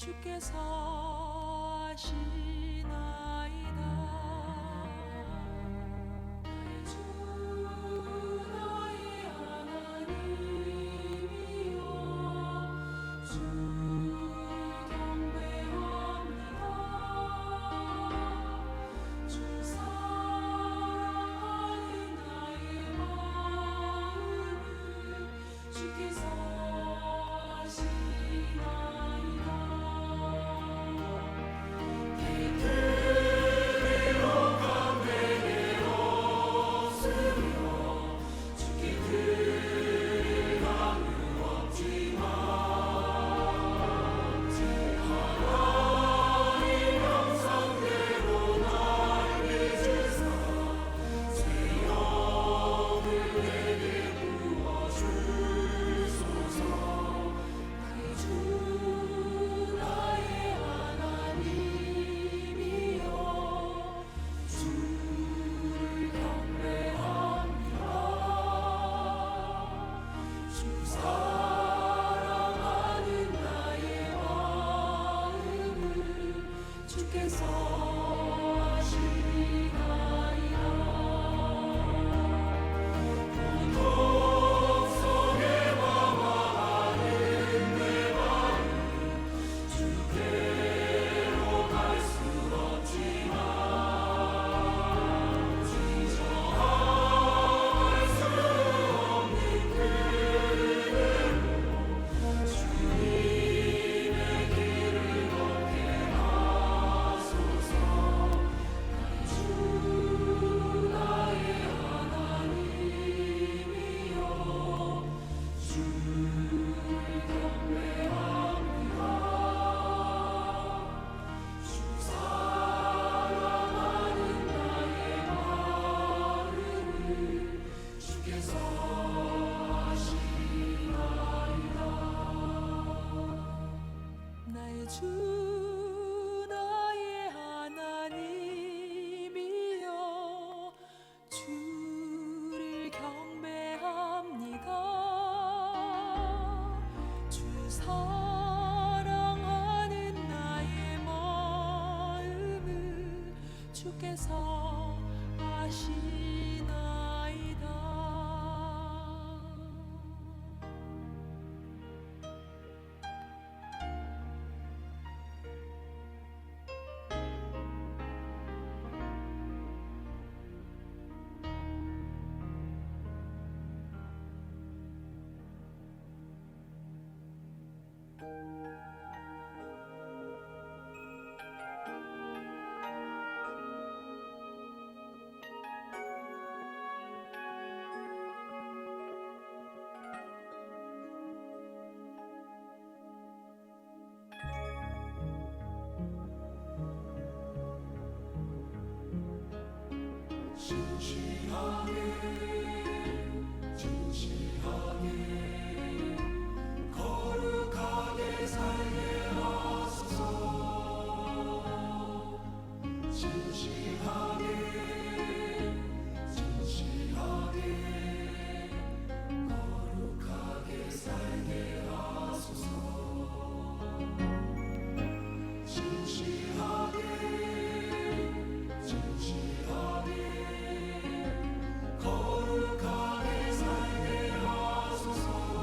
주께서 하시나이다. 나의 주 나의 하나님이여 주를 경배합니다. 주 사랑하는 나의 마음을 주께서 하시나이다. 나의 주 나의 하나님이여 주를 경배합니다. 주 사랑하는 나의 마음을 주께서 아시나이다. 진실하게 거룩하게 살게 하소서. 진실하게 거룩하게 살게 하소서. 진실하게 거룩하게 살게 하소서.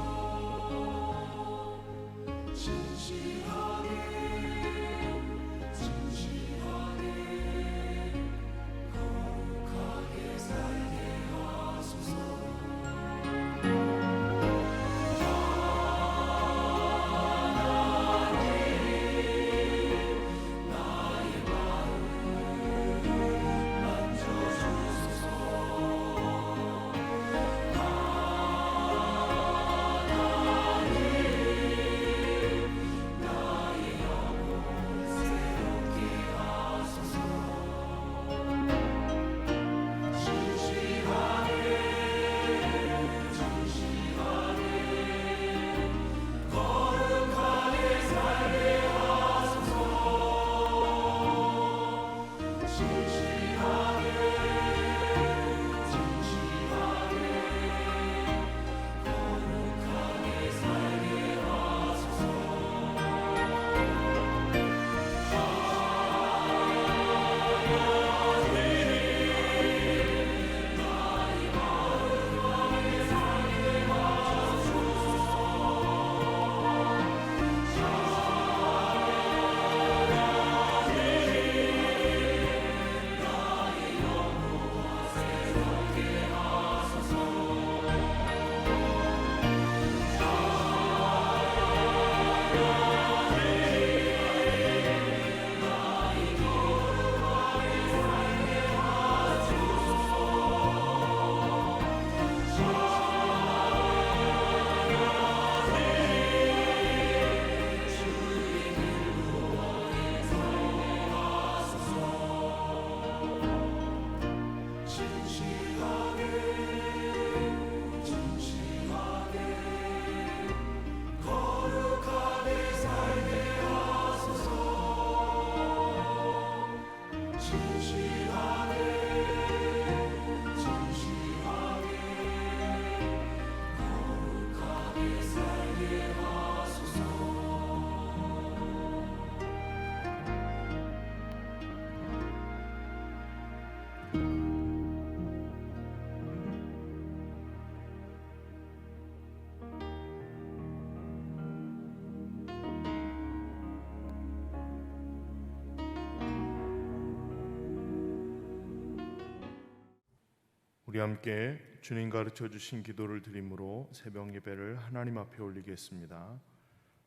우리 함께 주님 가르쳐 주신 기도를 드림으로 새벽 예배를 하나님 앞에 올리겠습니다.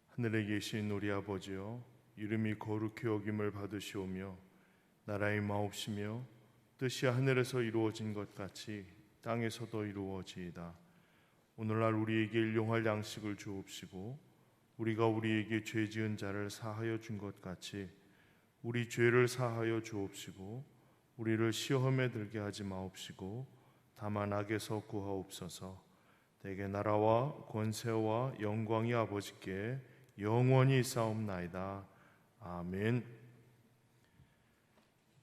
하늘에 계신 우리 아버지여, 이름이 거룩히 여김을 받으시오며 나라의 마옵시며 뜻이 하늘에서 이루어진 것 같이 땅에서도 이루어지이다. 오늘날 우리에게 일용할 양식을 주옵시고 우리가 우리에게 죄 지은 자를 사하여 준 것 같이 우리 죄를 사하여 주옵시고 우리를 시험에 들게 하지 마옵시고 다만 악에서 구하옵소서. 대개 나라와 권세와 영광이 아버지께 영원히 있사옵나이다. 아멘.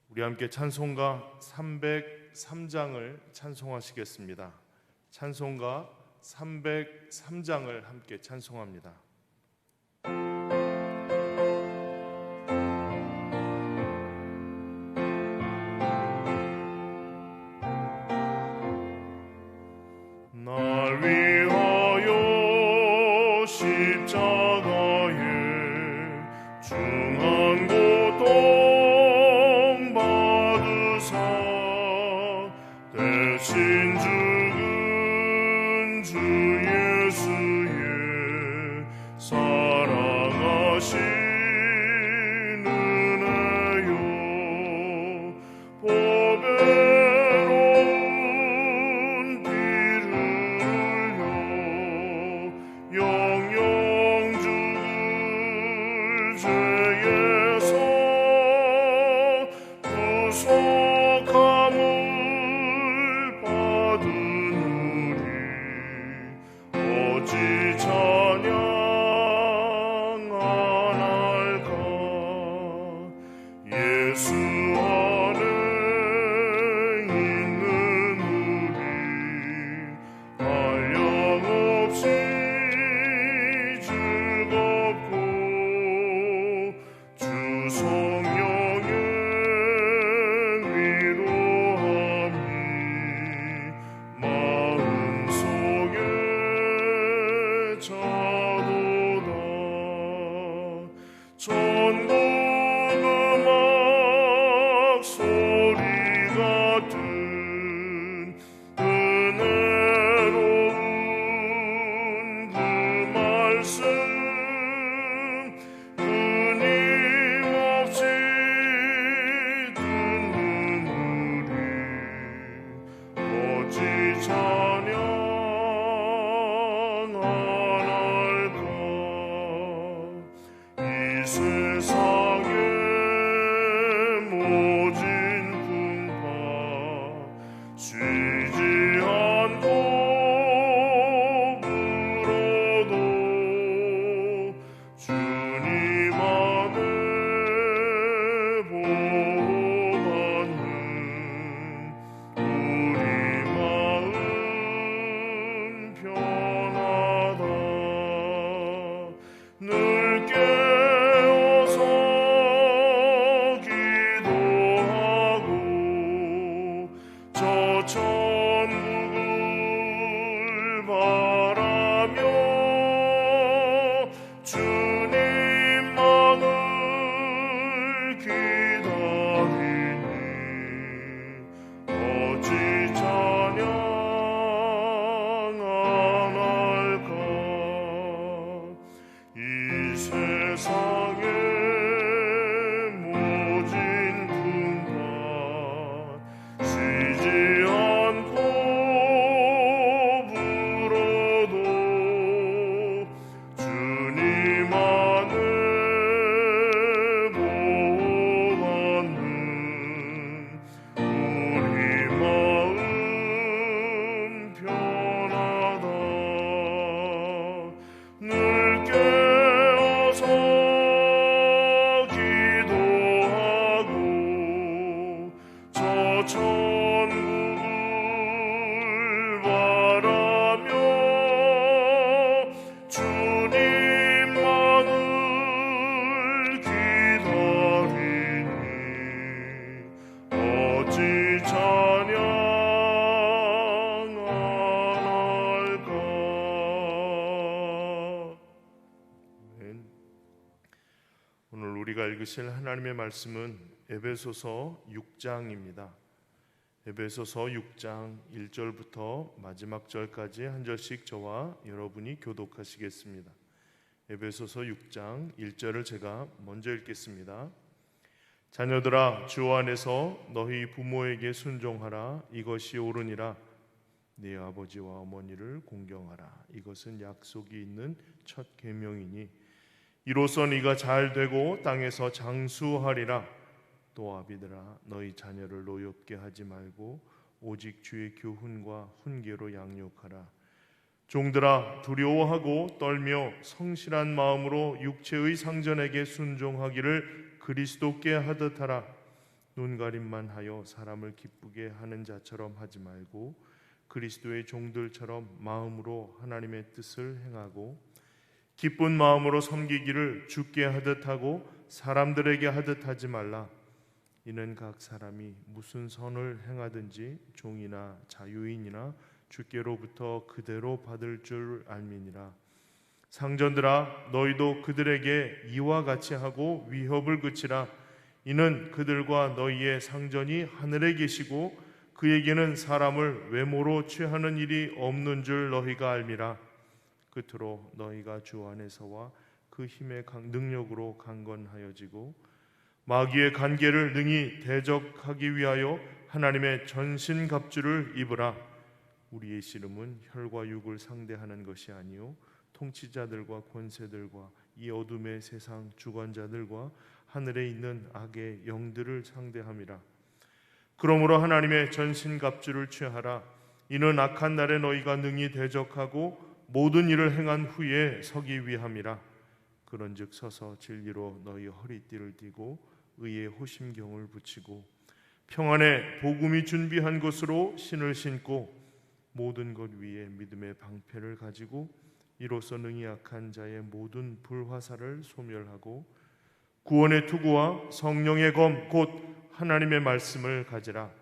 우리 함께 찬송가 303장을 찬송하시겠습니다. 찬송가 303장을 함께 찬송합니다. 날 위하여 십자가에 중한 고통 받으사 대신 죽은 주 예수의 사랑하신 은혜요 보배로운 피를 흘려 영영 죽을 죄에서 구속함을 받은 우리 어찌 찬양 안 할까. 예수 안에 있는 우리 한량없이 즐겁고 주 성령의 위로함이 마음속에 차도다. 천국 음악 소리 같은 은혜로운 그 말씀 끊임없이 듣는 우리 어찌 찬양 안 할까. 이 세상의 모진 풍파 쉬지 않고 불어도 주님 안에 보호받는 우리 마음 편하다. 늘 깨어서 기도하고 저 천국을 바라며 주님만을 기다리니 어찌 찬양 안 할까. 이 세상의 모진 풍파 쉬지 않고 불어도 주님 안에 보호받는 우리 마음 편하다. 늘 깨어서 기도하고 저 천국을 바라며 주님만을 기다리니 어찌 찬양 안 할까. 오늘 우리가 읽으실 하나님의 말씀은 에베소서 6장입니다. 에베소서 6장 1절부터 마지막 절까지 한 절씩 저와 여러분이 교독하시겠습니다. 에베소서 6장 1절을 제가 먼저 읽겠습니다. 자녀들아, 주 안에서 너희 부모에게 순종하라. 이것이 옳으니라. 네 아버지와 어머니를 공경하라. 이것은 약속이 있는 첫 계명이니 이로써 네가 잘 되고 땅에서 장수하리라. 또 아비들아, 너희 자녀를 노엽게 하지 말고 오직 주의 교훈과 훈계로 양육하라. 종들아, 두려워하고 떨며 성실한 마음으로 육체의 상전에게 순종하기를 그리스도께 하듯 하라. 눈가림만 하여 사람을 기쁘게 하는 자처럼 하지 말고 그리스도의 종들처럼 마음으로 하나님의 뜻을 행하고 기쁜 마음으로 섬기기를 주께 하듯 하고 사람들에게 하듯 하지 말라. 이는 각 사람이 무슨 선을 행하든지 종이나 자유인이나 주께로부터 그대로 받을 줄 알미니라. 상전들아, 너희도 그들에게 이와 같이 하고 위협을 그치라. 이는 그들과 너희의 상전이 하늘에 계시고 그에게는 사람을 외모로 취하는 일이 없는 줄 너희가 알미라. 끝으로 너희가 주 안에서와 그 힘의 능력으로 강건하여지고 마귀의 간계를 능히 대적하기 위하여 하나님의 전신갑주를 입으라. 우리의 씨름은 혈과 육을 상대하는 것이 아니요 통치자들과 권세들과 이 어둠의 세상 주관자들과 하늘에 있는 악의 영들을 상대함이라. 그러므로 하나님의 전신갑주를 취하라. 이는 악한 날에 너희가 능히 대적하고 모든 일을 행한 후에 서기 위함이라. 그런즉 서서 진리로 너희 허리띠를 띠고 의의 호심경을 붙이고 평안의 복음이 준비한 것으로 신을 신고 모든 것 위에 믿음의 방패를 가지고 이로써 능히 악한 자의 모든 불화살을 소멸하고 구원의 투구와 성령의 검 곧 하나님의 말씀을 가지라.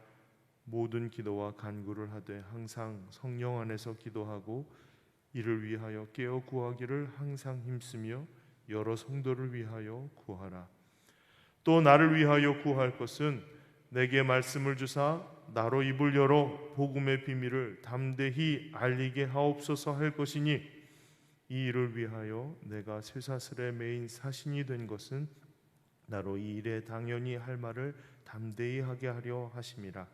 모든 기도와 간구를 하되 항상 성령 안에서 기도하고 이를 위하여 깨어 구하기를 항상 힘쓰며 여러 성도를 위하여 구하라. 또 나를 위하여 구할 것은 내게 말씀을 주사 나로 입을 열어 복음의 비밀을 담대히 알리게 하옵소서 할 것이니 이 일을 위하여 내가 쇠사슬에 매인 사신이 된 것은 나로 이 일에 당연히 할 말을 담대히 하게 하려 하심이라.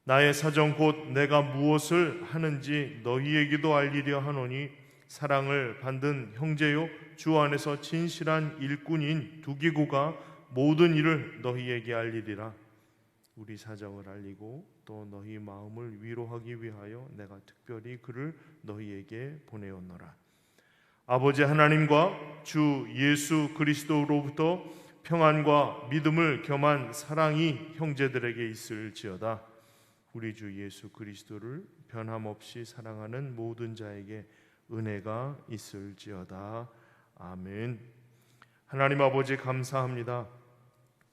나의 사정 곧 내가 무엇을 하는지 너희에게도 알리려 하노니 사랑을 받는 형제요 주 안에서 진실한 일꾼인 두기고가 모든 일을 너희에게 알리리라. 우리 사정을 알리고 또 너희 마음을 위로하기 위하여 내가 특별히 그를 너희에게 보내었노라. 아버지 하나님과 주 예수 그리스도로부터 평안과 믿음을 겸한 사랑이 형제들에게 있을지어다. 우리 주 예수 그리스도를 변함없이 사랑하는 모든 자에게 은혜가 있을지어다. 아멘. 하나님 아버지 감사합니다.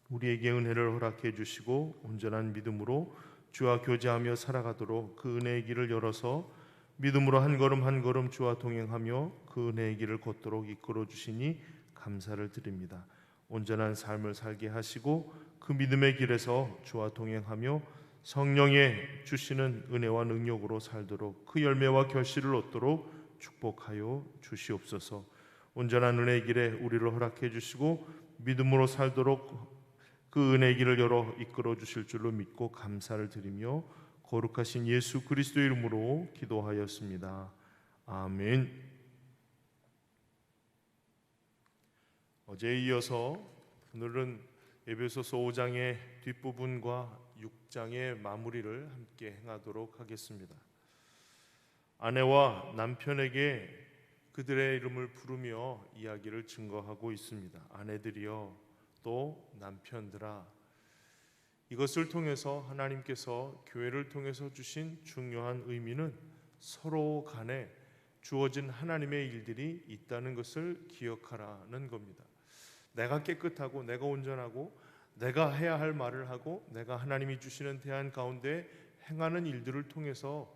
우리에게 은혜를 허락해 주시고 온전한 믿음으로 주와 교제하며 살아가도록 그 은혜의 길을 열어서 믿음으로 한 걸음 한 걸음 주와 동행하며 그 은혜의 길을 걷도록 이끌어 주시니 감사를 드립니다. 온전한 삶을 살게 하시고 그 믿음의 길에서 주와 동행하며 성령의 주시는 은혜와 능력으로 살도록 그 열매와 결실을 얻도록 축복하여 주시옵소서. 온전한 은혜의 길에 우리를 허락해 주시고 믿음으로 살도록 그 은혜의 길을 열어 이끌어 주실 줄로 믿고 감사를 드리며 거룩하신 예수 그리스도의 이름으로 기도하였습니다. 아멘. 어제에 이어서 오늘은 에베소서 5장의 뒷부분과 6장의 마무리를 함께 행하도록 하겠습니다. 아내와 남편에게 그들의 이름을 부르며 이야기를 증거하고 있습니다. 아내들이여 또 남편들아. 이것을 통해서 하나님께서 교회를 통해서 주신 중요한 의미는 서로 간에 주어진 하나님의 일들이 있다는 것을 기억하라는 겁니다. 내가 깨끗하고 내가 온전하고 내가 해야 할 말을 하고 내가 하나님이 주시는 대안 가운데 행하는 일들을 통해서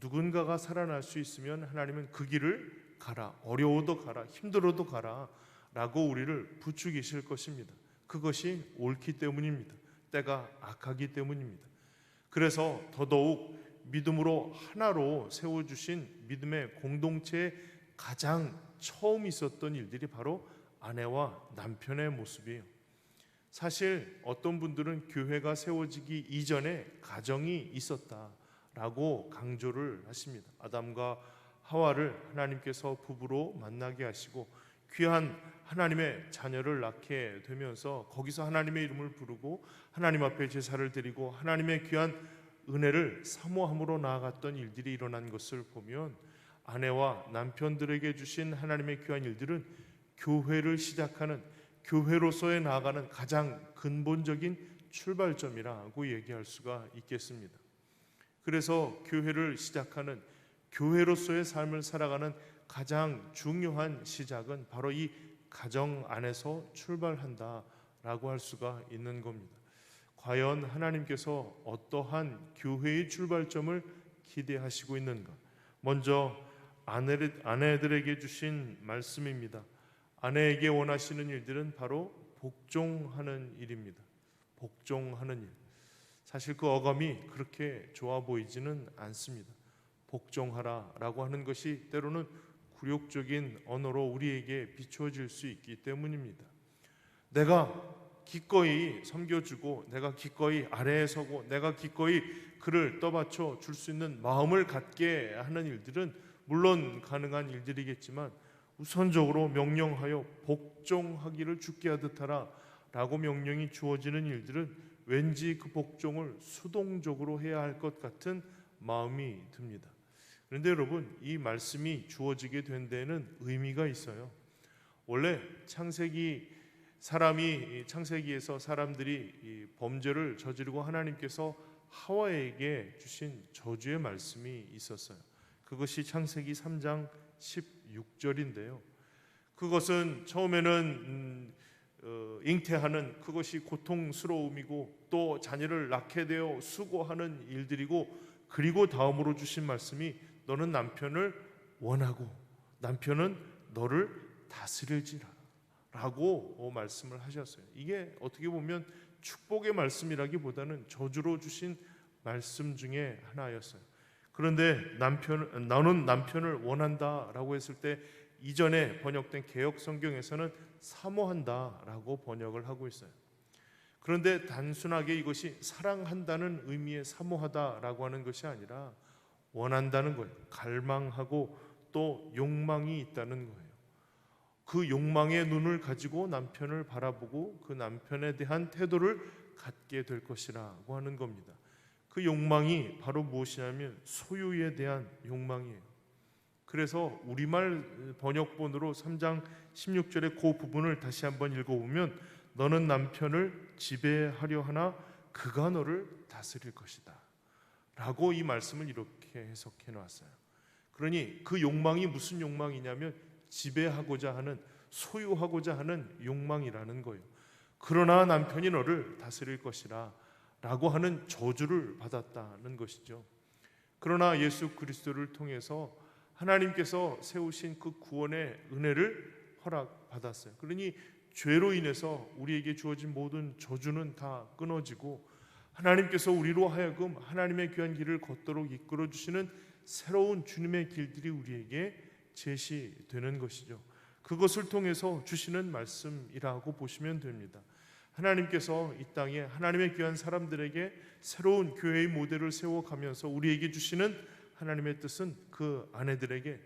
누군가가 살아날 수 있으면 하나님은 그 길을 가라, 어려워도 가라, 힘들어도 가라 라고 우리를 부추기실 것입니다. 그것이 옳기 때문입니다. 때가 악하기 때문입니다. 그래서 더더욱 믿음으로 하나로 세워주신 믿음의 공동체에 가장 처음 있었던 일들이 바로 아내와 남편의 모습이에요. 사실 어떤 분들은 교회가 세워지기 이전에 가정이 있었다라고 강조를 하십니다. 아담과 하와를 하나님께서 부부로 만나게 하시고 귀한 하나님의 자녀를 낳게 되면서 거기서 하나님의 이름을 부르고 하나님 앞에 제사를 드리고 하나님의 귀한 은혜를 사모함으로 나아갔던 일들이 일어난 것을 보면 아내와 남편들에게 주신 하나님의 귀한 일들은 교회를 시작하는, 교회로서의 나아가는 가장 근본적인 출발점이라고 얘기할 수가 있겠습니다. 그래서 교회를 시작하는, 교회로서의 삶을 살아가는 가장 중요한 시작은 바로 이 가정 안에서 출발한다라고 할 수가 있는 겁니다. 과연 하나님께서 어떠한 교회의 출발점을 기대하시고 있는가? 먼저 아내들에게 주신 말씀입니다. 아내에게 원하시는 일들은 바로 복종하는 일입니다. 복종하는 일. 사실 그 어감이 그렇게 좋아 보이지는 않습니다. 복종하라라고 하는 것이 때로는 굴욕적인 언어로 우리에게 비추어질 수 있기 때문입니다. 내가 기꺼이 섬겨주고 내가 기꺼이 아래에 서고 내가 기꺼이 그를 떠받쳐 줄 수 있는 마음을 갖게 하는 일들은 물론 가능한 일들이겠지만 우선적으로 명령하여 복종하기를 주께 하듯 하라 라고 명령이 주어지는 일들은 왠지 그 복종을 수동적으로 해야 할 것 같은 마음이 듭니다. 그런데 여러분, 이 말씀이 주어지게 된 데에는 의미가 있어요. 원래 창세기에서 사람들이 이 범죄를 저지르고 하나님께서 하와에게 주신 저주의 말씀이 있었어요. 그것이 창세기 3장 16절인데요. 그것은 처음에는 잉태하는 그것이 고통스러움이고 또 자녀를 낳게 되어 수고하는 일들이고, 그리고 다음으로 주신 말씀이 너는 남편을 원하고 남편은 너를 다스릴지라 라고 말씀을 하셨어요. 이게 어떻게 보면 축복의 말씀이라기보다는 저주로 주신 말씀 중에 하나였어요. 그런데 너는 남편을 원한다라고 했을 때 이전에 번역된 개역 성경에서는 사모한다라고 번역을 하고 있어요. 그런데 단순하게 이것이 사랑한다는 의미의 사모하다라고 하는 것이 아니라 원한다는 거예요. 갈망하고 또 욕망이 있다는 거예요. 그 욕망의 눈을 가지고 남편을 바라보고 그 남편에 대한 태도를 갖게 될 것이라고 하는 겁니다. 그 욕망이 바로 무엇이냐면 소유에 대한 욕망이에요. 그래서 우리말 번역본으로 3장 16절의 그 부분을 다시 한번 읽어보면 너는 남편을 지배하려 하나 그가 너를 다스릴 것이다 라고 이 말씀을 이렇게 해석해 놨어요. 그러니 그 욕망이 무슨 욕망이냐면 지배하고자 하는, 소유하고자 하는 욕망이라는 거예요. 그러나 남편이 너를 다스릴 것이라 라고 하는 저주를 받았다는 것이죠. 그러나 예수 그리스도를 통해서 하나님께서 세우신 그 구원의 은혜를 허락받았어요. 그러니 죄로 인해서 우리에게 주어진 모든 저주는 다 끊어지고 하나님께서 우리로 하여금 하나님의 귀한 길을 걷도록 이끌어 주시는 새로운 주님의 길들이 우리에게 제시되는 것이죠. 그것을 통해서 주시는 말씀이라고 보시면 됩니다. 하나님께서 이 땅에 하나님의 귀한 사람들에게 새로운 교회의 모델을 세워가면서 우리에게 주시는 하나님의 뜻은 그 아내들에게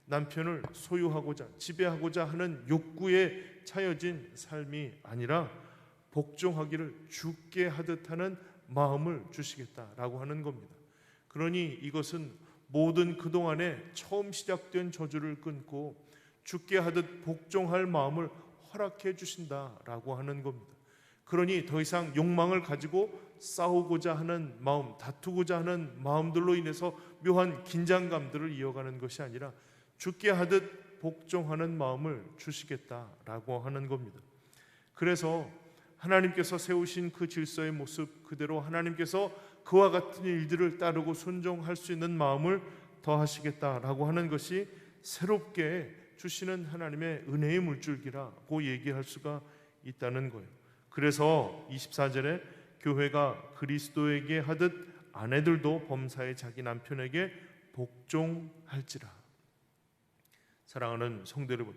남편을 소유하고자 지배하고자 하는 욕구에 차여진 삶이 아니라 복종하기를 주께 하듯 하는 마음을 주시겠다라고 하는 겁니다. 그러니 이것은 모든 그동안에 처음 시작된 저주를 끊고 주께 하듯 복종할 마음을 허락해 주신다라고 하는 겁니다. 그러니 더 이상 욕망을 가지고 싸우고자 하는 마음, 다투고자 하는 마음들로 인해서 묘한 긴장감들을 이어가는 것이 아니라 주께 하듯 복종하는 마음을 주시겠다라고 하는 겁니다. 그래서 하나님께서 세우신 그 질서의 모습 그대로 하나님께서 그와 같은 일들을 따르고 순종할 수 있는 마음을 더하시겠다라고 하는 것이 새롭게 주시는 하나님의 은혜의 물줄기라고 얘기할 수가 있다는 거예요. 그래서 24절에 교회가 그리스도에게 하듯 아내들도 범사에 자기 남편에게 복종할지라. 사랑하는 성도 여러분,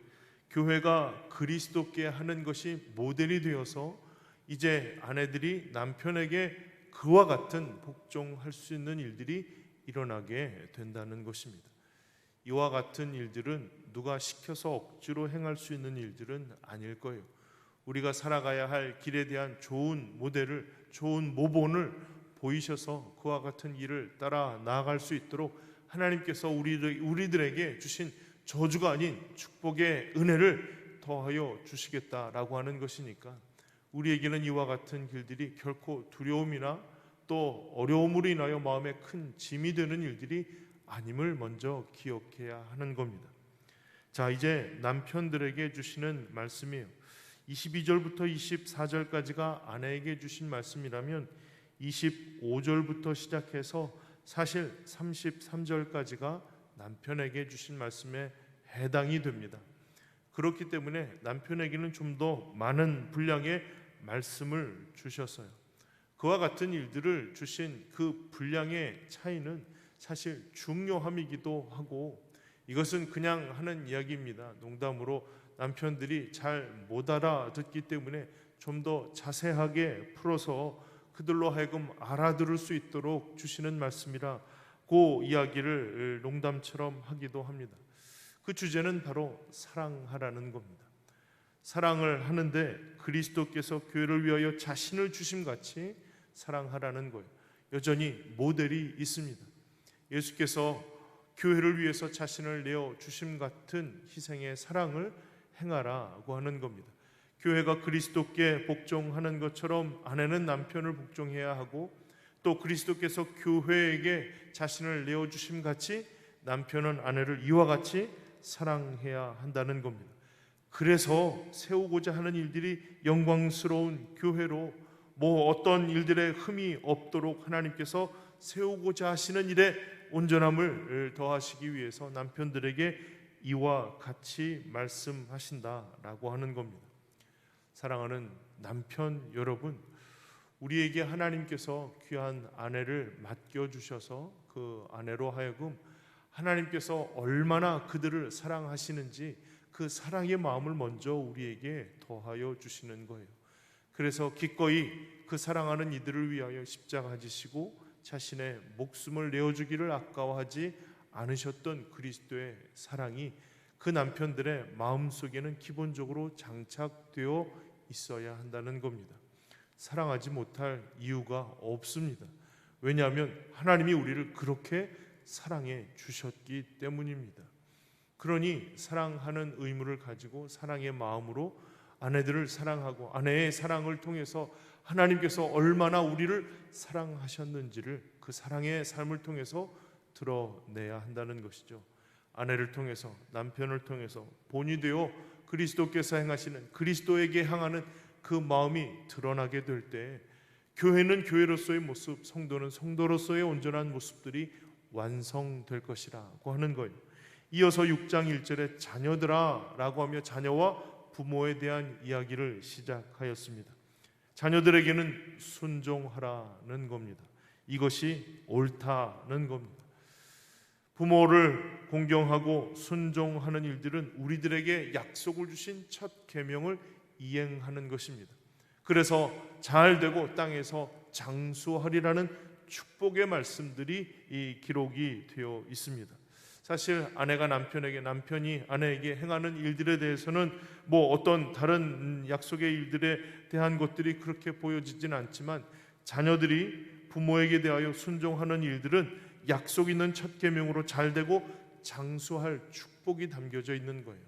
교회가 그리스도께 하는 것이 모델이 되어서 이제 아내들이 남편에게 그와 같은 복종할 수 있는 일들이 일어나게 된다는 것입니다. 이와 같은 일들은 누가 시켜서 억지로 행할 수 있는 일들은 아닐 거예요. 우리가 살아가야 할 길에 대한 좋은 모델을, 좋은 모본을 보이셔서 그와 같은 일을 따라 나아갈 수 있도록 하나님께서 우리들에게 주신 저주가 아닌 축복의 은혜를 더하여 주시겠다라고 하는 것이니까 우리에게는 이와 같은 길들이 결코 두려움이나 또 어려움으로 인하여 마음에 큰 짐이 되는 일들이 아님을 먼저 기억해야 하는 겁니다. 자, 이제 남편들에게 주시는 말씀이에요. 22절부터 24절까지가 아내에게 주신 말씀이라면 25절부터 시작해서 사실 33절까지가 남편에게 주신 말씀에 해당이 됩니다. 그렇기 때문에 남편에게는 좀 더 많은 분량의 말씀을 주셨어요. 그와 같은 일들을 주신 그 분량의 차이는 사실 중요함이기도 하고, 이것은 그냥 하는 이야기입니다. 농담으로 남편들이 잘 못 알아듣기 때문에 좀 더 자세하게 풀어서 그들로 하여금 알아들을 수 있도록 주시는 말씀이라 그 이야기를 농담처럼 하기도 합니다. 그 주제는 바로 사랑하라는 겁니다. 사랑을 하는데 그리스도께서 교회를 위하여 자신을 주심같이 사랑하라는 거예요. 여전히 모델이 있습니다. 예수께서 교회를 위해서 자신을 내어 주심 같은 희생의 사랑을 행하라고 하는 겁니다. 교회가 그리스도께 복종하는 것처럼 아내는 남편을 복종해야 하고, 또 그리스도께서 교회에게 자신을 내어주심 같이 남편은 아내를 이와 같이 사랑해야 한다는 겁니다. 그래서 세우고자 하는 일들이 영광스러운 교회로, 어떤 일들에 흠이 없도록 하나님께서 세우고자 하시는 일에 온전함을 더하시기 위해서 남편들에게 이와 같이 말씀하신다라고 하는 겁니다. 사랑하는 남편 여러분, 우리에게 하나님께서 귀한 아내를 맡겨주셔서 그 아내로 하여금 하나님께서 얼마나 그들을 사랑하시는지 그 사랑의 마음을 먼저 우리에게 더하여 주시는 거예요. 그래서 기꺼이 그 사랑하는 이들을 위하여 십자가 지시고 자신의 목숨을 내어주기를 아까워하지 않으셨던 그리스도의 사랑이 그 남편들의 마음속에는 기본적으로 장착되어 있어야 한다는 겁니다. 사랑하지 못할 이유가 없습니다. 왜냐하면 하나님이 우리를 그렇게 사랑해 주셨기 때문입니다. 그러니 사랑하는 의무를 가지고 사랑의 마음으로 아내들을 사랑하고, 아내의 사랑을 통해서 하나님께서 얼마나 우리를 사랑하셨는지를 그 사랑의 삶을 통해서 드러내야 한다는 것이죠. 아내를 통해서, 남편을 통해서 본이 되어 그리스도께서 행하시는, 그리스도에게 향하는 그 마음이 드러나게 될 때 교회는 교회로서의 모습, 성도는 성도로서의 온전한 모습들이 완성될 것이라고 하는 거예요. 이어서 6장 1절에 자녀들아 라고 하며 자녀와 부모에 대한 이야기를 시작하였습니다. 자녀들에게는 순종하라는 겁니다. 이것이 옳다는 겁니다. 부모를 공경하고 순종하는 일들은 우리들에게 약속을 주신 첫 계명을 이행하는 것입니다. 그래서 잘 되고 땅에서 장수하리라는 축복의 말씀들이 이 기록이 되어 있습니다. 사실 아내가 남편에게, 남편이 아내에게 행하는 일들에 대해서는 어떤 다른 약속의 일들에 대한 것들이 그렇게 보여지진 않지만, 자녀들이 부모에게 대하여 순종하는 일들은 약속 있는 첫 계명으로 잘 되고 장수할 축복이 담겨져 있는 거예요.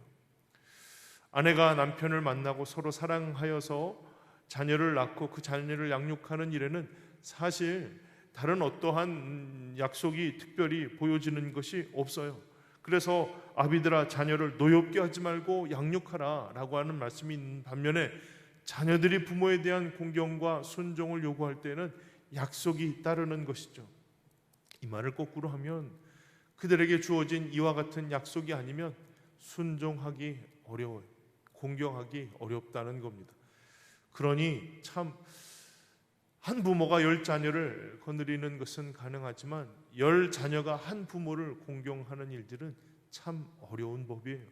아내가 남편을 만나고 서로 사랑하여서 자녀를 낳고 그 자녀를 양육하는 일에는 사실 다른 어떠한 약속이 특별히 보여지는 것이 없어요. 그래서 아비들아 자녀를 노엽게 하지 말고 양육하라 라고 하는 말씀이 있는 반면에, 자녀들이 부모에 대한 공경과 순종을 요구할 때는 약속이 따르는 것이죠. 이 말을 거꾸로 하면 그들에게 주어진 이와 같은 약속이 아니면 순종하기 어려워요. 공경하기 어렵다는 겁니다. 그러니 참 한 부모가 10자녀를 거느리는 것은 가능하지만 10자녀가 한 부모를 공경하는 일들은 참 어려운 법이에요.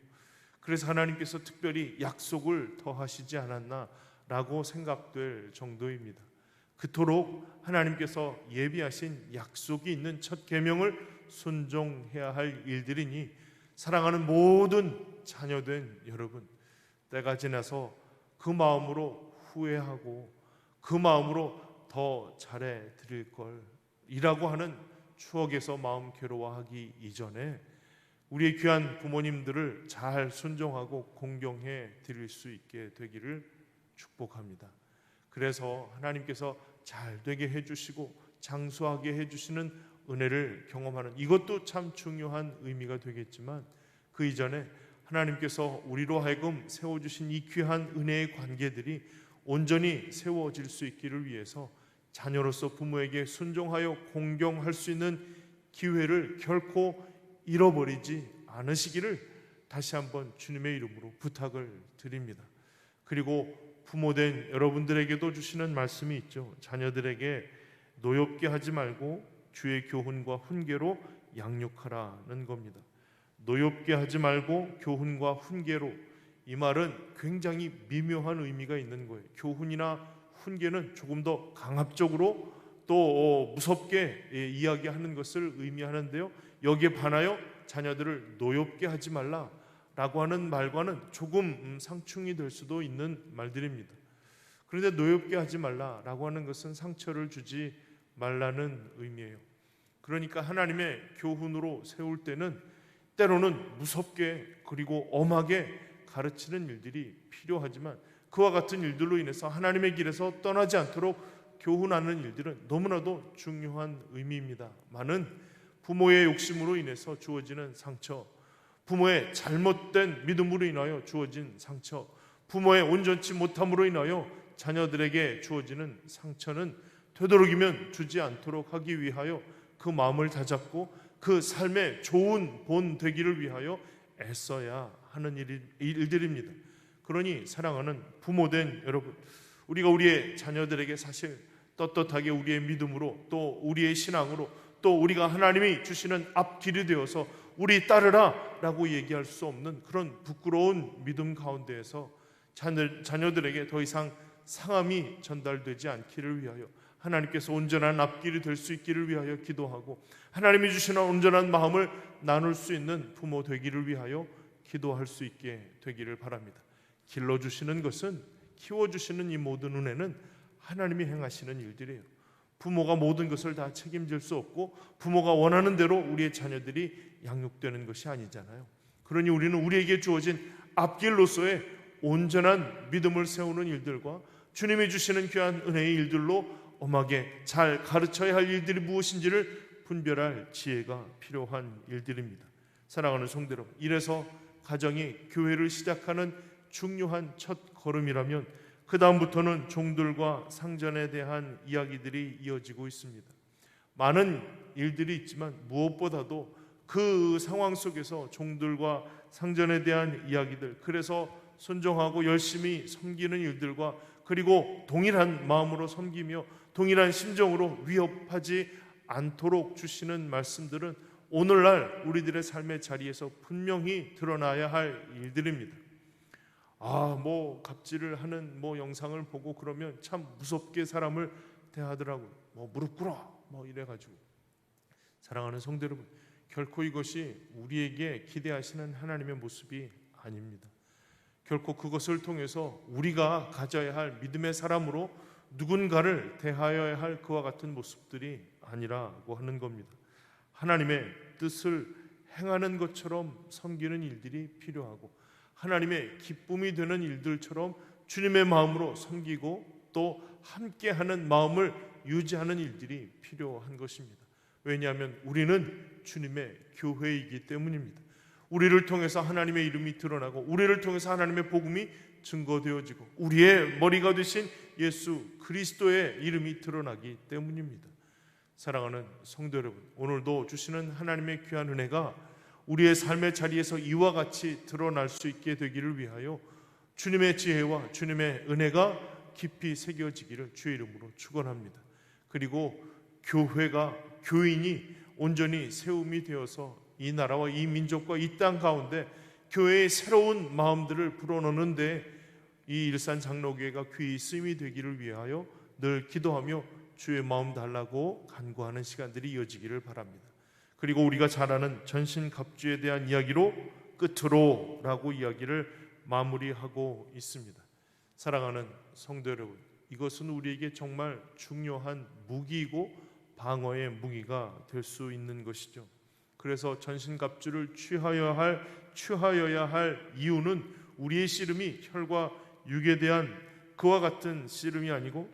그래서 하나님께서 특별히 약속을 더하시지 않았나라고 생각될 정도입니다. 그토록 하나님께서 예비하신 약속이 있는 첫 계명을 순종해야 할 일들이니 사랑하는 모든 자녀된 여러분, 때가 지나서 그 마음으로 후회하고 그 마음으로 더 잘해 드릴 걸 이라고 하는 추억에서 마음 괴로워하기 이전에 우리의 귀한 부모님들을 잘 순종하고 공경해 드릴 수 있게 되기를 축복합니다. 그래서 하나님께서 잘 되게 해주시고 장수하게 해주시는 은혜를 경험하는 이것도 참 중요한 의미가 되겠지만 그 이전에 하나님께서 우리로 하여금 세워주신 이 귀한 은혜의 관계들이 온전히 세워질 수 있기를 위해서 자녀로서 부모에게 순종하여 공경할 수 있는 기회를 결코 잃어버리지 않으시기를 다시 한번 주님의 이름으로 부탁을 드립니다. 그리고 부모된 여러분들에게도 주시는 말씀이 있죠. 자녀들에게 노엽게 하지 말고 주의 교훈과 훈계로 양육하라는 겁니다. 노엽게 하지 말고 교훈과 훈계로, 이 말은 굉장히 미묘한 의미가 있는 거예요. 교훈이나 훈계는 조금 더 강압적으로 또 무섭게 이야기하는 것을 의미하는데요, 여기에 반하여 자녀들을 노엽게 하지 말라라고 하는 말과는 조금 상충이 될 수도 있는 말들입니다. 그런데 노엽게 하지 말라라고 하는 것은 상처를 주지 말라는 의미예요. 그러니까 하나님의 교훈으로 세울 때는 때로는 무섭게 그리고 엄하게 가르치는 일들이 필요하지만 그와 같은 일들로 인해서 하나님의 길에서 떠나지 않도록 교훈하는 일들은 너무나도 중요한 의미입니다. 많은 부모의 욕심으로 인해서 주어지는 상처, 부모의 잘못된 믿음으로 인하여 주어진 상처, 부모의 온전치 못함으로 인하여 자녀들에게 주어지는 상처는 되도록이면 주지 않도록 하기 위하여 그 마음을 다잡고 그 삶의 좋은 본 되기를 위하여 애써야 하는 일들입니다. 그러니 사랑하는 부모된 여러분, 우리가 우리의 자녀들에게 사실 떳떳하게 우리의 믿음으로 또 우리의 신앙으로 또 우리가 하나님이 주시는 앞길이 되어서 우리 따르라 라고 얘기할 수 없는 그런 부끄러운 믿음 가운데에서 자녀들에게 더 이상 상함이 전달되지 않기를 위하여 하나님께서 온전한 앞길이 될 수 있기를 위하여 기도하고 하나님이 주시는 온전한 마음을 나눌 수 있는 부모 되기를 위하여 기도할 수 있게 되기를 바랍니다. 길러주시는 것은, 키워주시는 이 모든 은혜는 하나님이 행하시는 일들이에요. 부모가 모든 것을 다 책임질 수 없고 부모가 원하는 대로 우리의 자녀들이 양육되는 것이 아니잖아요. 그러니 우리는 우리에게 주어진 앞길로서의 온전한 믿음을 세우는 일들과 주님이 주시는 귀한 은혜의 일들로 엄하게 잘 가르쳐야 할 일들이 무엇인지를 분별할 지혜가 필요한 일들입니다. 사랑하는 성도 여러분, 이래서 가정이 교회를 시작하는 중요한 첫 걸음이라면 그 다음부터는 종들과 상전에 대한 이야기들이 이어지고 있습니다. 많은 일들이 있지만 무엇보다도 그 상황 속에서 종들과 상전에 대한 이야기들, 그래서 순종하고 열심히 섬기는 일들과 그리고 동일한 마음으로 섬기며 동일한 심정으로 위협하지 않도록 주시는 말씀들은 오늘날 우리들의 삶의 자리에서 분명히 드러나야 할 일들입니다. 갑질을 하는 영상을 보고 그러면 참 무섭게 사람을 대하더라고요. 무릎 꿇어 이래가지고. 사랑하는 성도 여러분, 결코 이것이 우리에게 기대하시는 하나님의 모습이 아닙니다. 결코 그것을 통해서 우리가 가져야 할 믿음의 사람으로 누군가를 대하여야 할 그와 같은 모습들이 아니라고 하는 겁니다. 하나님의 뜻을 행하는 것처럼 섬기는 일들이 필요하고 하나님의 기쁨이 되는 일들처럼 주님의 마음으로 섬기고 또 함께하는 마음을 유지하는 일들이 필요한 것입니다. 왜냐하면 우리는 주님의 교회이기 때문입니다. 우리를 통해서 하나님의 이름이 드러나고 우리를 통해서 하나님의 복음이 증거되어지고 우리의 머리가 되신 예수 그리스도의 이름이 드러나기 때문입니다. 사랑하는 성도 여러분, 오늘도 주시는 하나님의 귀한 은혜가 우리의 삶의 자리에서 이와 같이 드러날 수 있게 되기를 위하여 주님의 지혜와 주님의 은혜가 깊이 새겨지기를 주의 이름으로 축원합니다. 그리고 교인이 온전히 세움이 되어서 이 나라와 이 민족과 이 땅 가운데 교회의 새로운 마음들을 불어넣는데 이 일산 장로교회가 귀히 쓰임이 되기를 위하여 늘 기도하며 주의 마음 달라고 간구하는 시간들이 이어지기를 바랍니다. 그리고 우리가 잘 아는 전신갑주에 대한 이야기로 끝으로 라고 이야기를 마무리하고 있습니다. 사랑하는 성도 여러분, 이것은 우리에게 정말 중요한 무기이고 방어의 무기가 될 수 있는 것이죠. 그래서 전신갑주를 취하여야 할 이유는 우리의 씨름이 혈과 육에 대한 그와 같은 씨름이 아니고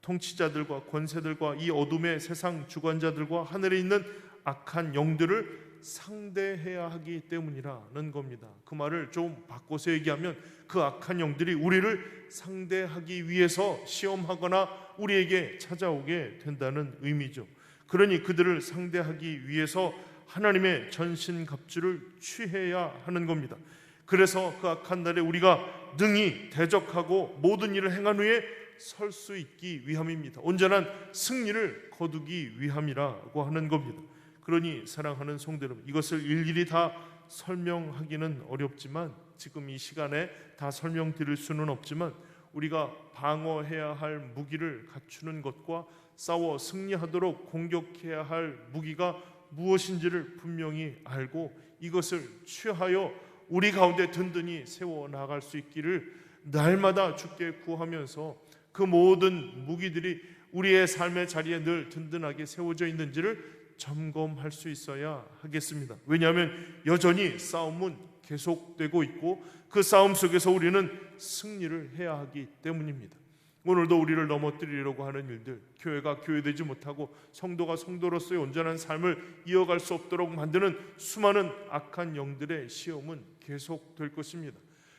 통치자들과 권세들과 이 어둠의 세상 주관자들과 하늘에 있는 악한 영들을 상대해야 하기 때문이라는 겁니다. 그 말을 좀 바꿔서 얘기하면 그 악한 영들이 우리를 상대하기 위해서 시험하거나 우리에게 찾아오게 된다는 의미죠. 그러니 그들을 상대하기 위해서 하나님의 전신갑주를 취해야 하는 겁니다. 그래서 그 악한 날에 우리가 능히 대적하고 모든 일을 행한 후에 설 수 있기 위함입니다. 온전한 승리를 거두기 위함이라고 하는 겁니다. 그러니 사랑하는 성도 여러분, 이것을 일일이 다 설명하기는 어렵지만 지금 이 시간에 다 설명드릴 수는 없지만 우리가 방어해야 할 무기를 갖추는 것과 싸워 승리하도록 공격해야 할 무기가 무엇인지를 분명히 알고 이것을 취하여 우리 가운데 든든히 세워나갈 수 있기를 날마다 주께 구하면서 그 모든 무기들이 우리의 삶의 자리에 늘 든든하게 세워져 있는지를 점검할 수 있어야 하겠습니다. 왜냐하면 여전히 싸움은 계속되고 있고 그 싸움 속에서 우리는 승리를 해야 하기 때문입니다. 오늘도 우리를 넘어뜨리려고 하는 일들, 교회가 교회되지 못하고 성도가 성도로서의 온전한 삶을 이어갈 수 없도록 만드는 수많은 악한 영들의 시험은 계속될 것입니다.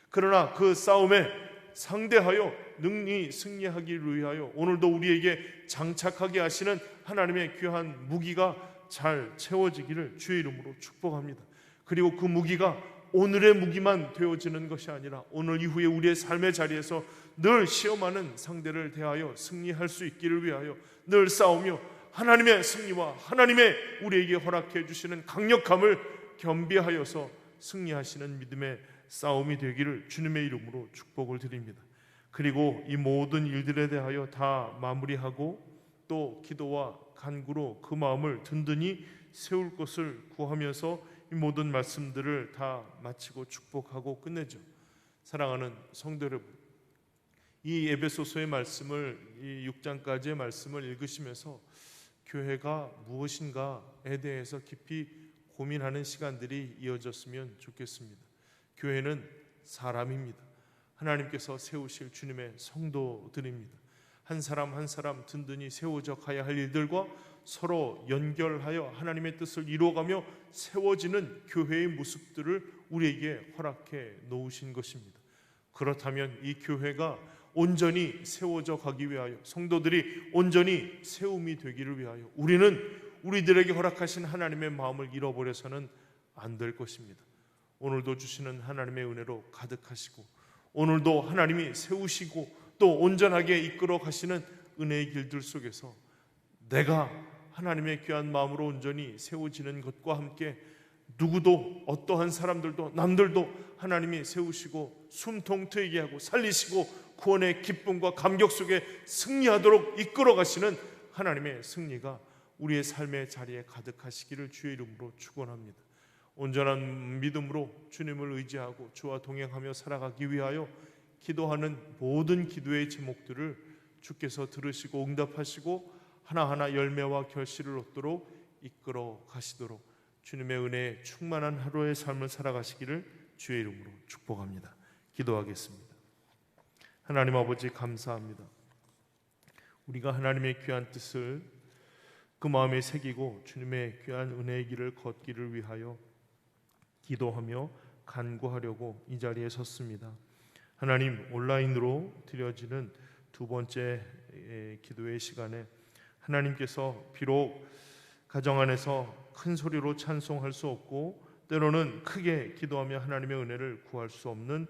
그러나 그 싸움에 상대하여 능히 승리하기 위하여 오늘도 우리에게 장착하게 하시는 하나님의 귀한 무기가 잘 채워지기를 주의 이름으로 축복합니다. 그리고 그 무기가 오늘의 무기만 되어지는 것이 아니라 오늘 이후에 우리의 삶의 자리에서 늘 시험하는 상대를 대하여 승리할 수 있기를 위하여 늘 싸우며 하나님의 승리와 하나님의 우리에게 허락해 주시는 강력함을 겸비하여서 승리하시는 믿음의 싸움이 되기를 주님의 이름으로 축복을 드립니다. 그리고 이 모든 일들에 대하여 다 마무리하고 또 기도와 간구로 그 마음을 든든히 세울 것을 구하면서 이 모든 말씀들을 다 마치고 축복하고 끝내죠. 사랑하는 성도 여러분, 이 에베소서의 말씀을 이 6장까지의 말씀을 읽으시면서 교회가 무엇인가에 대해서 깊이 고민하는 시간들이 이어졌으면 좋겠습니다. 교회는 사람입니다. 하나님께서 세우실 주님의 성도들입니다. 한 사람 한 사람 든든히 세워져 가야 할 일들과 서로 연결하여 하나님의 뜻을 이루어가며 세워지는 교회의 모습들을 우리에게 허락해 놓으신 것입니다. 그렇다면 이 교회가 온전히 세워져 가기 위하여 성도들이 온전히 세움이 되기를 위하여 우리는 우리들에게 허락하신 하나님의 마음을 잃어버려서는 안 될 것입니다. 오늘도 주시는 하나님의 은혜로 가득하시고 오늘도 하나님이 세우시고 또 온전하게 이끌어 가시는 은혜의 길들 속에서 내가 하나님의 귀한 마음으로 온전히 세워지는 것과 함께 누구도 어떠한 사람들도 남들도 하나님이 세우시고 숨통 트이게 하고 살리시고 구원의 기쁨과 감격 속에 승리하도록 이끌어 가시는 하나님의 승리가 우리의 삶의 자리에 가득하시기를 주의 이름으로 축원합니다. 온전한 믿음으로 주님을 의지하고 주와 동행하며 살아가기 위하여 기도하는 모든 기도의 제목들을 주께서 들으시고 응답하시고 하나하나 열매와 결실을 얻도록 이끌어 가시도록 주님의 은혜에 충만한 하루의 삶을 살아가시기를 주의 이름으로 축복합니다. 기도하겠습니다. 하나님 아버지 감사합니다. 우리가 하나님의 귀한 뜻을 그 마음에 새기고 주님의 귀한 은혜의 길을 걷기를 위하여 기도하며 간구하려고 이 자리에 섰습니다. 하나님, 온라인으로 드려지는 두 번째 기도의 시간에 하나님께서 비록 가정 안에서 큰 소리로 찬송할 수 없고 때로는 크게 기도하며 하나님의 은혜를 구할 수 없는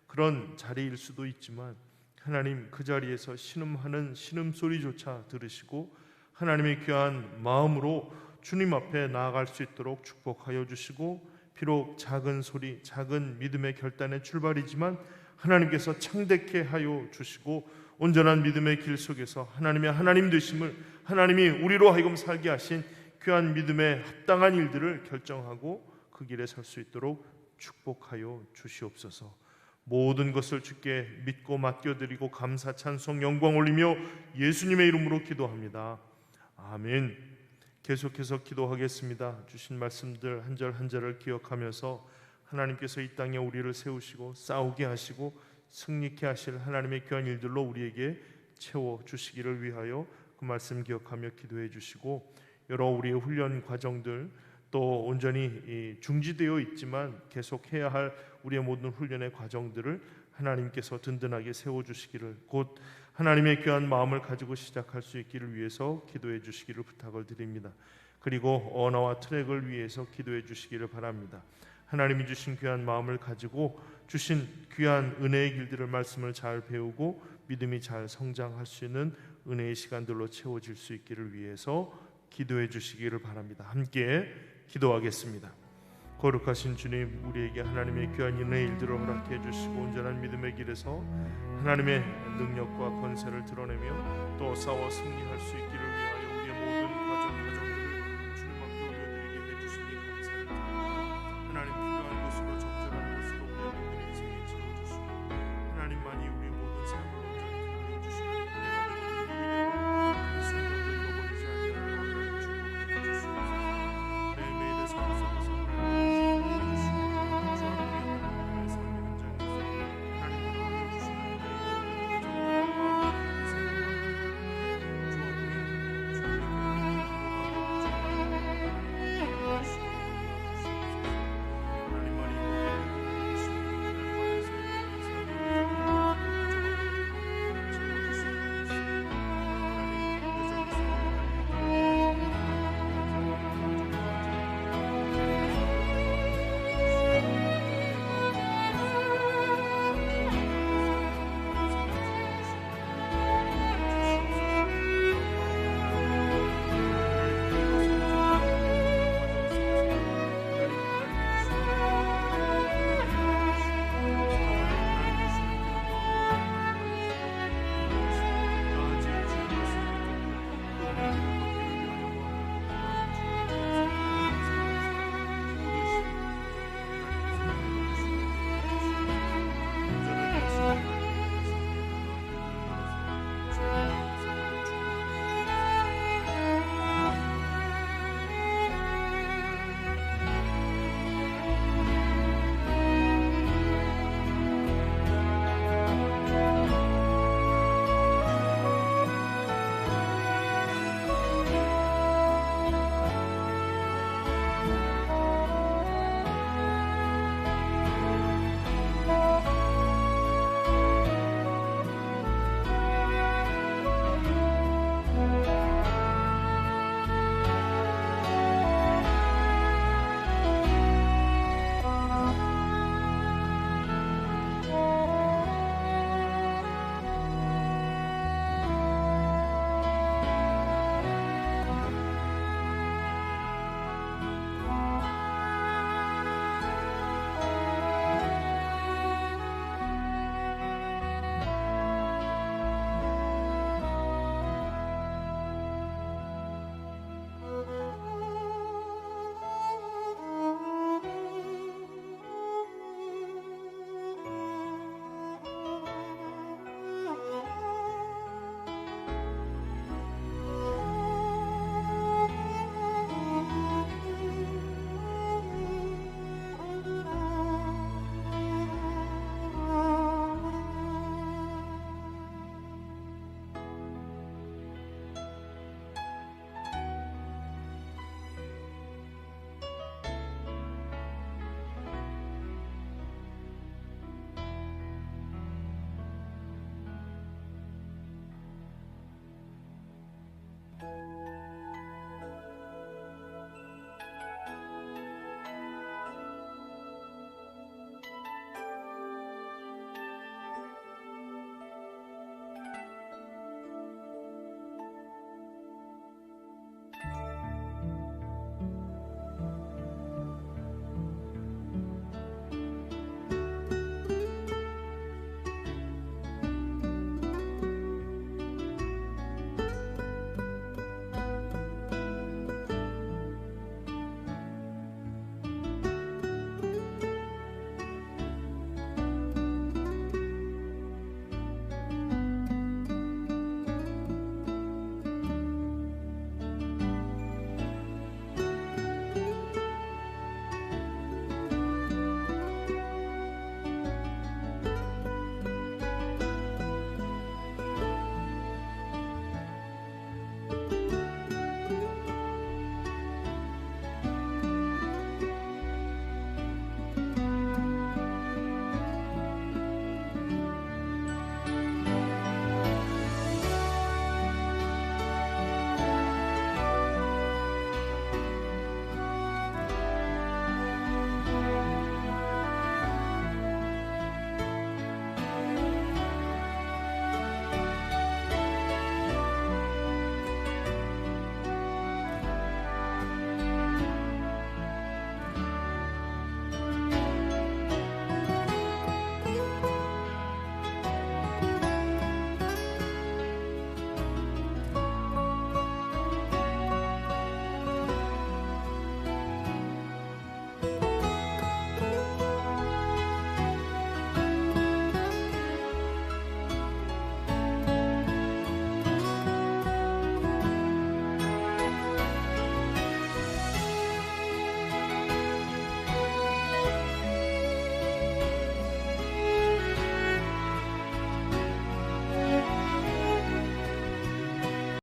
그런 자리일 수도 있지만 하나님 그 자리에서 신음하는 신음소리조차 들으시고 하나님의 귀한 마음으로 주님 앞에 나아갈 수 있도록 축복하여 주시고, 비록 작은 소리, 작은 믿음의 결단의 출발이지만 하나님께서 창대케 하여 주시고, 온전한 믿음의 길 속에서 하나님의 하나님 되심을, 하나님이 우리로 하여금 살게 하신 귀한 믿음에 합당한 일들을 결정하고 그 길에 설 수 있도록 축복하여 주시옵소서. 모든 것을 주께 믿고 맡겨드리고 감사 찬송 영광 올리며 예수님의 이름으로 기도합니다. 아멘. 계속해서 기도하겠습니다. 주신 말씀들 한 절 한 절을 기억하면서 하나님께서 이 땅에 우리를 세우시고 싸우게 하시고 승리케 하실 하나님의 귀한 일들로 우리에게 채워주시기를 위하여 그 말씀 기억하며 기도해 주시고, 여러 우리의 훈련 과정들 또 온전히 중지되어 있지만 계속해야 할 우리의 모든 훈련의 과정들을 하나님께서 든든하게 세워주시기를, 곧 하나님의 귀한 마음을 가지고 시작할 수 있기를 위해서 기도해 주시기를 부탁을 드립니다. 그리고 언어와 트랙을 위해서 기도해 주시기를 바랍니다. 하나님이 주신 귀한 마음을 가지고 주신 귀한 은혜의 길들을 말씀을 잘 배우고 믿음이 잘 성장할 수 있는 은혜의 시간들로 채워질 수 있기를 위해서 기도해 주시기를 바랍니다. 함께 기도하겠습니다. 거룩하신 주님, 우리에게 하나님의 귀한 은혜의 일들을 허락해 주시고 온전한 믿음의 길에서 하나님의 능력과 권세를 드러내며 또 싸워 승리할 수 있기를